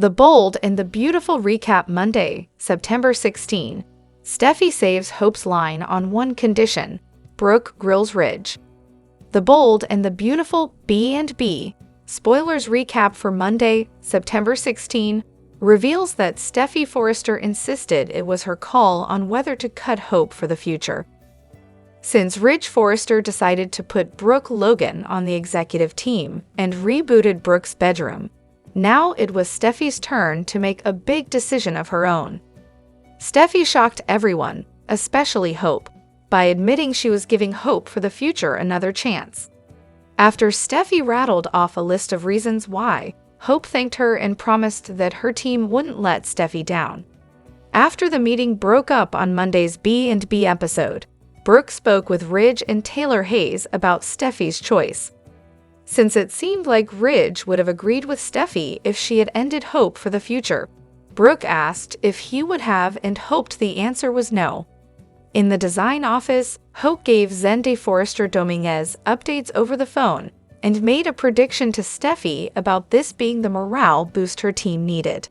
The Bold and the Beautiful recap Monday, September 16. Steffy saves Hope's line on one condition. Brooke grills Ridge. The Bold and the Beautiful B&B. Spoilers recap for Monday, September 16, reveals that Steffy Forrester insisted it was her call on whether to cut Hope for the future. Since Ridge Forrester decided to put Brooke Logan on the executive team and rebooted Brooke's bedroom, now it was Steffy's turn to make a big decision of her own. Steffy shocked everyone, especially Hope, by admitting she was giving Hope for the future another chance. After Steffy rattled off a list of reasons why, Hope thanked her and promised that her team wouldn't let Steffy down. After the meeting broke up on Monday's B&B episode, Brooke spoke with Ridge and Taylor Hayes about Steffy's choice. Since it seemed like Ridge would have agreed with Steffy if she had ended Hope for the future, Brooke asked if he would have and hoped the answer was no. In the design office, Hope gave Zende Forrester Dominguez updates over the phone and made a prediction to Steffy about this being the morale boost her team needed.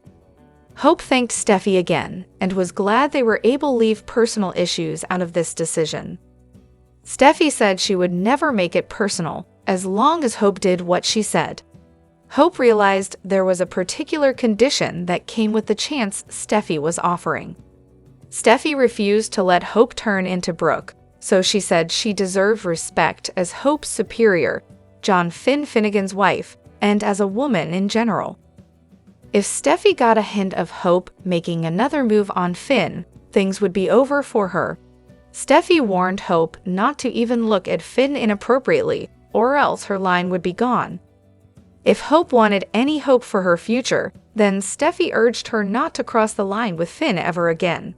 Hope thanked Steffy again and was glad they were able to leave personal issues out of this decision. Steffy said she would never make it personal as long as Hope did what she said. Hope realized there was a particular condition that came with the chance Steffy was offering. Steffy refused to let Hope turn into Brooke, so she said she deserved respect as Hope's superior, John Finnegan's wife, and as a woman in general. If Steffy got a hint of Hope making another move on Finn, things would be over for her. Steffy warned Hope not to even look at Finn inappropriately, or else her line would be gone. If Hope wanted any hope for her future, then Steffy urged her not to cross the line with Finn ever again.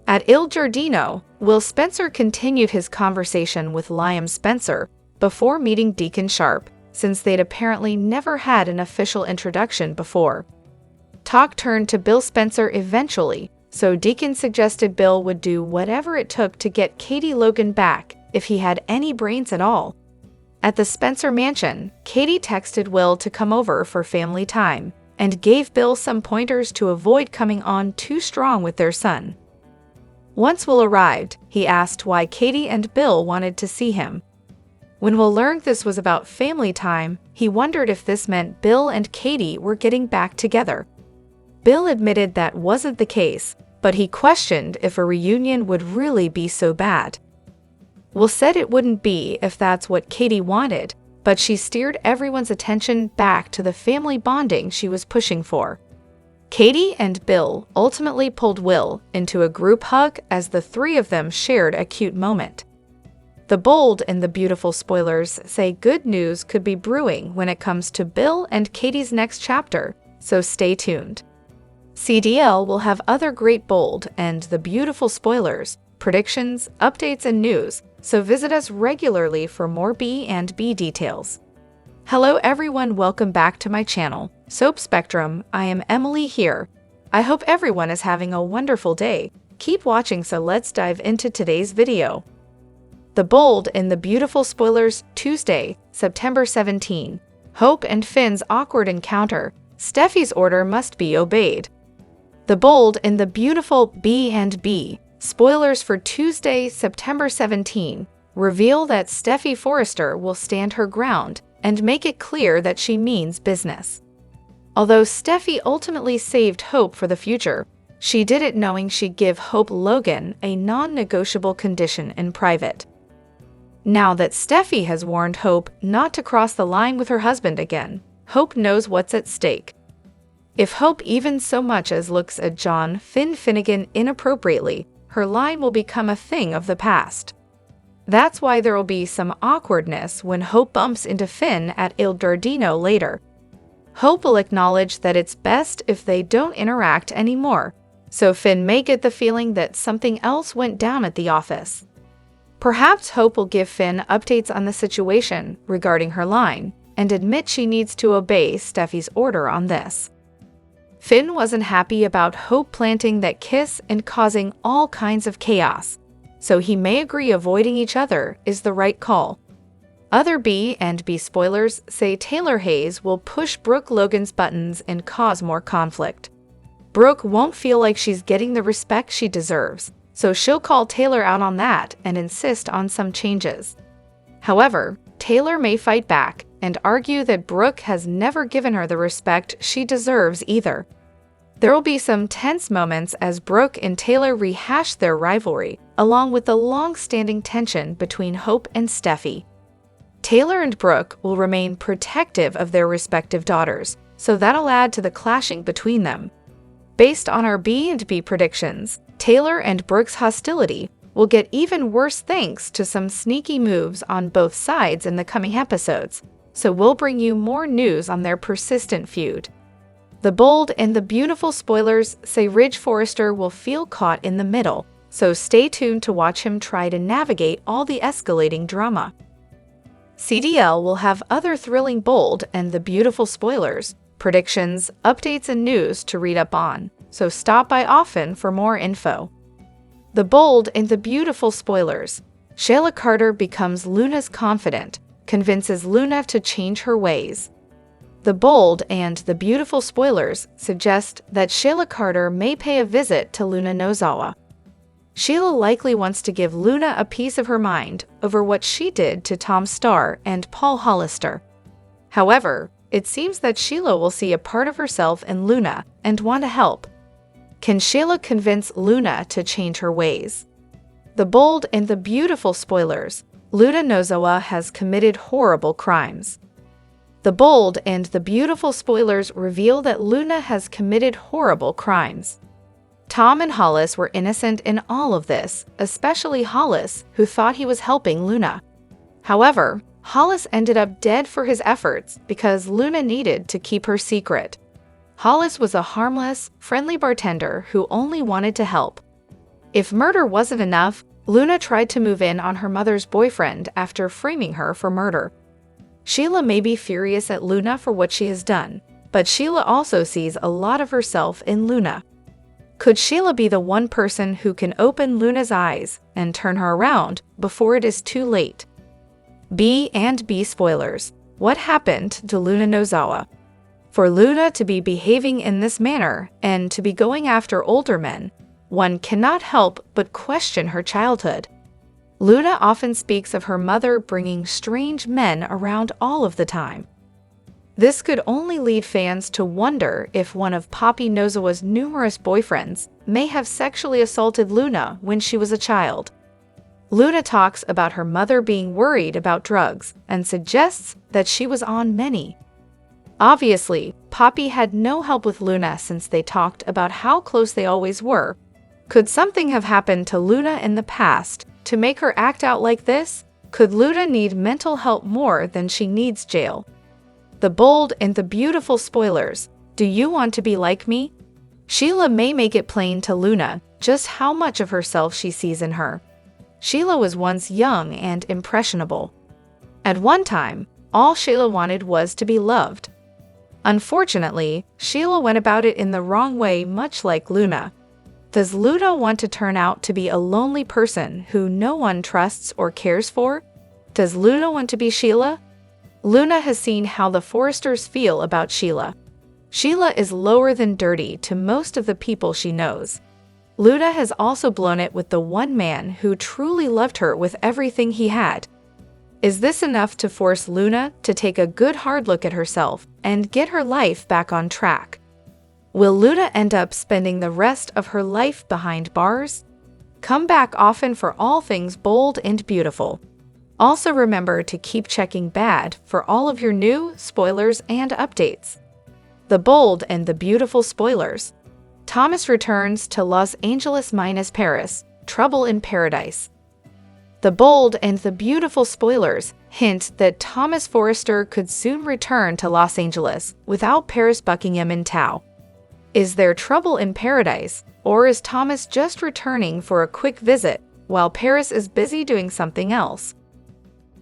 At Il Giardino, Will Spencer continued his conversation with Liam Spencer before meeting Deacon Sharp, since they'd apparently never had an official introduction before. Talk turned to Bill Spencer eventually, so Deacon suggested Bill would do whatever it took to get Katie Logan back if he had any brains at all. At the Spencer mansion, Katie texted Will to come over for family time and gave Bill some pointers to avoid coming on too strong with their son. Once Will arrived, he asked why Katie and Bill wanted to see him. When Will learned this was about family time, he wondered if this meant Bill and Katie were getting back together. Bill admitted that wasn't the case, but he questioned if a reunion would really be so bad. Will said it wouldn't be if that's what Katie wanted, but she steered everyone's attention back to the family bonding she was pushing for. Katie and Bill ultimately pulled Will into a group hug as the three of them shared a cute moment. The Bold and the Beautiful spoilers say good news could be brewing when it comes to Bill and Katie's next chapter, so stay tuned. CDL will have other great Bold and the Beautiful spoilers, predictions, updates, and news, so visit us regularly for more B&B details. Hello everyone, welcome back to my channel, Soap Spectrum. I am Emily here. I hope everyone is having a wonderful day. Keep watching, so let's dive into today's video. The Bold and the Beautiful spoilers, Tuesday, September 17. Hope and Finn's awkward encounter. Steffy's order must be obeyed. The Bold and the Beautiful B&B spoilers for Tuesday, September 17, reveal that Steffy Forrester will stand her ground and make it clear that she means business. Although Steffy ultimately saved Hope for the future, she did it knowing she'd give Hope Logan a non-negotiable condition in private. Now that Steffy has warned Hope not to cross the line with her husband again, Hope knows what's at stake. If Hope even so much as looks at John Finnegan inappropriately, her line will become a thing of the past. That's why there will be some awkwardness when Hope bumps into Finn at Il Giardino later. Hope will acknowledge that it's best if they don't interact anymore, so Finn may get the feeling that something else went down at the office. Perhaps Hope will give Finn updates on the situation regarding her line and admit she needs to obey Steffy's order on this. Finn wasn't happy about Hope planting that kiss and causing all kinds of chaos, so he may agree avoiding each other is the right call. Other B and B spoilers say Taylor Hayes will push Brooke Logan's buttons and cause more conflict. Brooke won't feel like she's getting the respect she deserves, so she'll call Taylor out on that and insist on some changes. However, Taylor may fight back and argue that Brooke has never given her the respect she deserves either. There will be some tense moments as Brooke and Taylor rehash their rivalry, along with the long-standing tension between Hope and Steffy. Taylor and Brooke will remain protective of their respective daughters, so that'll add to the clashing between them. Based on our B and B predictions, Taylor and Brooke's hostility will get even worse thanks to some sneaky moves on both sides in the coming episodes, so we'll bring you more news on their persistent feud. The bold and the beautiful spoilers say Ridge Forrester will feel caught in the middle, so stay tuned to watch him try to navigate all the escalating drama. CDL will have other thrilling bold and the beautiful spoilers, predictions, updates, and news to read up on, so stop by often for more info. The bold and the beautiful spoilers. Shayla Carter becomes Luna's confidant, convinces Luna to change her ways. The bold and the beautiful spoilers suggest that Shayla Carter may pay a visit to Luna Nozawa. Sheila likely wants to give Luna a piece of her mind over what she did to Tom Starr and Paul Hollister. However, it seems that Sheila will see a part of herself in Luna and want to help. Can Sheila convince Luna to change her ways? The bold and the beautiful spoilers. Luna Nozawa has committed horrible crimes. The bold and the beautiful spoilers reveal that Luna has committed horrible crimes. Tom and Hollis were innocent in all of this, especially Hollis, who thought he was helping Luna. However, Hollis ended up dead for his efforts because Luna needed to keep her secret. Hollis was a harmless, friendly bartender who only wanted to help. If murder wasn't enough, Luna tried to move in on her mother's boyfriend after framing her for murder. Sheila may be furious at Luna for what she has done, but Sheila also sees a lot of herself in Luna. Could Sheila be the one person who can open Luna's eyes and turn her around before it is too late? B and B spoilers. What happened to Luna Nozawa? For Luna to be behaving in this manner and to be going after older men, one cannot help but question her childhood. Luna often speaks of her mother bringing strange men around all of the time. This could only lead fans to wonder if one of Poppy Nozawa's numerous boyfriends may have sexually assaulted Luna when she was a child. Luna talks about her mother being worried about drugs and suggests that she was on many. Obviously, Poppy had no help with Luna since they talked about how close they always were. Could something have happened to Luna in the past to make her act out like this? Could Luna need mental help more than she needs jail? The bold and the beautiful spoilers. Do you want to be like me? Sheila may make it plain to Luna just how much of herself she sees in her. Sheila was once young and impressionable. At one time, all Sheila wanted was to be loved. Unfortunately, Sheila went about it in the wrong way, much like Luna. Does Luna want to turn out to be a lonely person who no one trusts or cares for? Does Luna want to be Sheila? Luna has seen how the Forresters feel about Sheila. Sheila is lower than dirty to most of the people she knows. Luna has also blown it with the one man who truly loved her with everything he had. Is this enough to force Luna to take a good hard look at herself and get her life back on track? Will Luna end up spending the rest of her life behind bars? Come back often for all things bold and beautiful. Also remember to keep checking BAD for all of your new spoilers and updates. The bold and the beautiful spoilers. Thomas returns to Los Angeles minus Paris, Trouble in Paradise. The bold and the beautiful spoilers hint that Thomas Forrester could soon return to Los Angeles without Paris Buckingham in tow. Is there trouble in paradise, or is Thomas just returning for a quick visit while Paris is busy doing something else?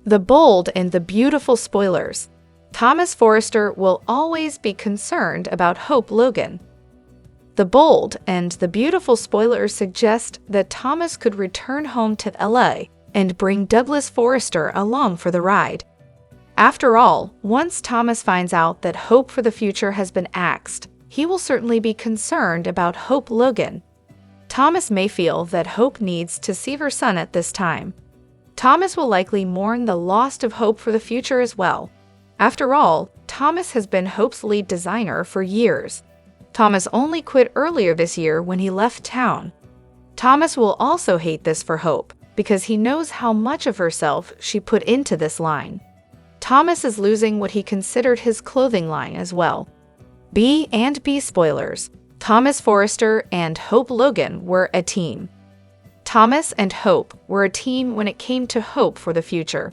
The bold and the beautiful spoilers. Thomas Forrester will always be concerned about Hope Logan. The bold and the beautiful spoilers suggest that Thomas could return home to LA and bring Douglas Forrester along for the ride. After all, once Thomas finds out that hope for the future has been axed, he will certainly be concerned about Hope Logan. Thomas may feel that Hope needs to see her son at this time. Thomas will likely mourn the loss of Hope for the future as well. After all, Thomas has been Hope's lead designer for years. Thomas only quit earlier this year when he left town. Thomas will also hate this for Hope, because he knows how much of herself she put into this line. Thomas is losing what he considered his clothing line as well. B and B spoilers. Thomas Forrester and Hope Logan were a team. Thomas and Hope were a team when it came to hope for the future.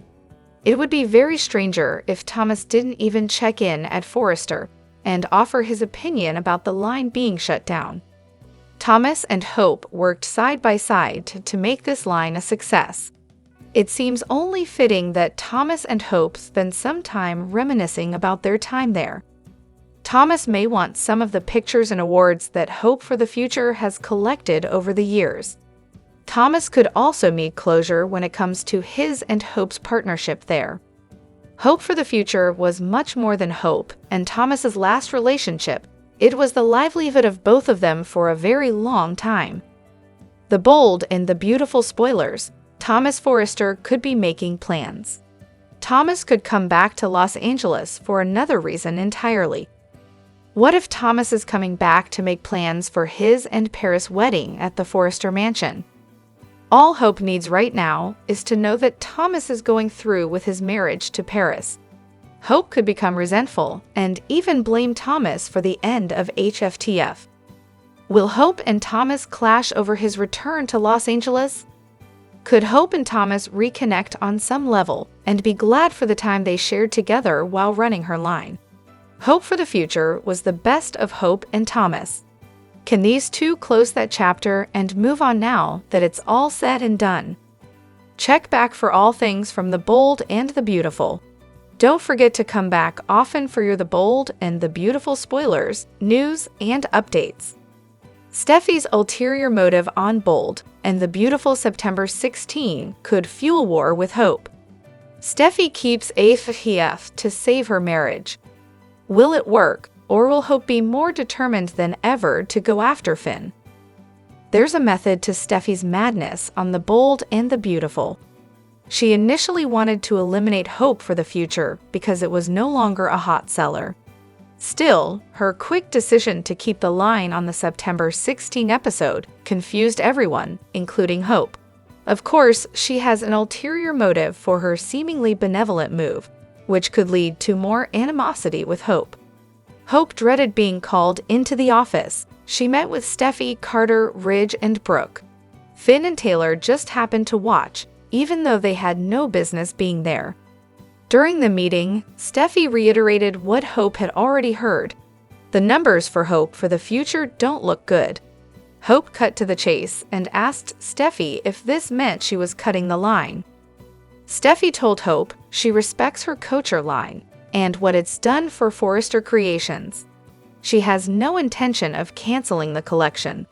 It would be very stranger if Thomas didn't even check in at Forrester and offer his opinion about the line being shut down. Thomas and Hope worked side by side to make this line a success. It seems only fitting that Thomas and Hope spend some time reminiscing about their time there. Thomas may want some of the pictures and awards that Hope for the Future has collected over the years. Thomas could also need closure when it comes to his and Hope's partnership there. Hope for the Future was much more than Hope and Thomas's last relationship. It was the livelihood of both of them for a very long time. The bold and the beautiful spoilers. Thomas Forrester could be making plans. Thomas could come back to Los Angeles for another reason entirely. What if Thomas is coming back to make plans for his and Paris' wedding at the Forrester mansion? All Hope needs right now is to know that Thomas is going through with his marriage to Paris. Hope could become resentful and even blame Thomas for the end of HFTF. Will Hope and Thomas clash over his return to Los Angeles? Could Hope and Thomas reconnect on some level and be glad for the time they shared together while running her line? Hope for the Future was the best of Hope and Thomas. Can these two close that chapter and move on now that it's all said and done? Check back for all things from the bold and the beautiful. Don't forget to come back often for the bold and the beautiful spoilers, news, and updates. Steffy's ulterior motive on Bold and the beautiful September 16 could fuel war with Hope. Steffy keeps AFTF to save her marriage. Will it work, or will Hope be more determined than ever to go after Finn? There's a method to Steffy's madness on the bold and the beautiful. She initially wanted to eliminate Hope for the future because it was no longer a hot seller. Still, her quick decision to keep the line on the September 16 episode confused everyone, including Hope. Of course, she has an ulterior motive for her seemingly benevolent move, which could lead to more animosity with Hope. Hope dreaded being called into the office. She met with Steffy, Carter, Ridge, and Brooke. Finn and Taylor just happened to watch, even though they had no business being there. During the meeting, Steffy reiterated what Hope had already heard. The numbers for Hope for the future don't look good. Hope cut to the chase and asked Steffy if this meant she was cutting the line. Steffy told Hope she respects her Coacher line and what it's done for Forrester Creations. She has no intention of canceling the collection.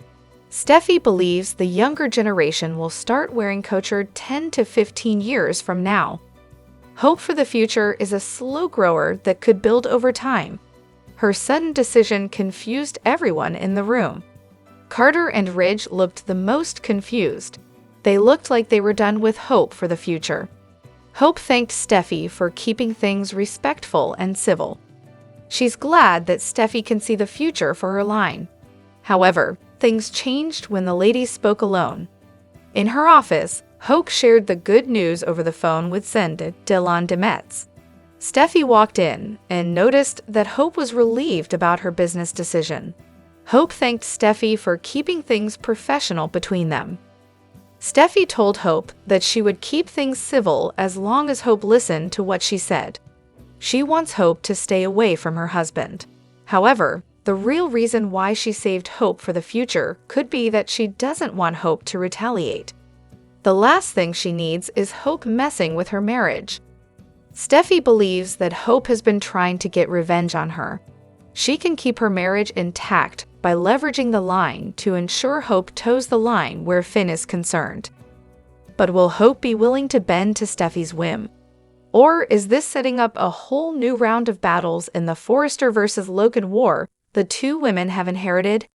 Steffy believes the younger generation will start wearing Coacher 10 to 15 years from now. Hope for the Future is a slow grower that could build over time. Her sudden decision confused everyone in the room. Carter and Ridge looked the most confused. They looked like they were done with Hope for the Future. Hope thanked Steffy for keeping things respectful and civil. She's glad that Steffy can see the future for her line. However, things changed when the ladies spoke alone. In her office, Hope shared the good news over the phone with Zende Dylan Demetz. Steffy walked in and noticed that Hope was relieved about her business decision. Hope thanked Steffy for keeping things professional between them. Steffy told Hope that she would keep things civil as long as Hope listened to what she said. She wants Hope to stay away from her husband. However, the real reason why she saved Hope for the future could be that she doesn't want Hope to retaliate. The last thing she needs is Hope messing with her marriage. Steffy believes that Hope has been trying to get revenge on her. She can keep her marriage intact by leveraging the line to ensure Hope toes the line where Finn is concerned. But will Hope be willing to bend to Steffy's whim? Or is this setting up a whole new round of battles in the Forrester versus Logan war the two women have inherited?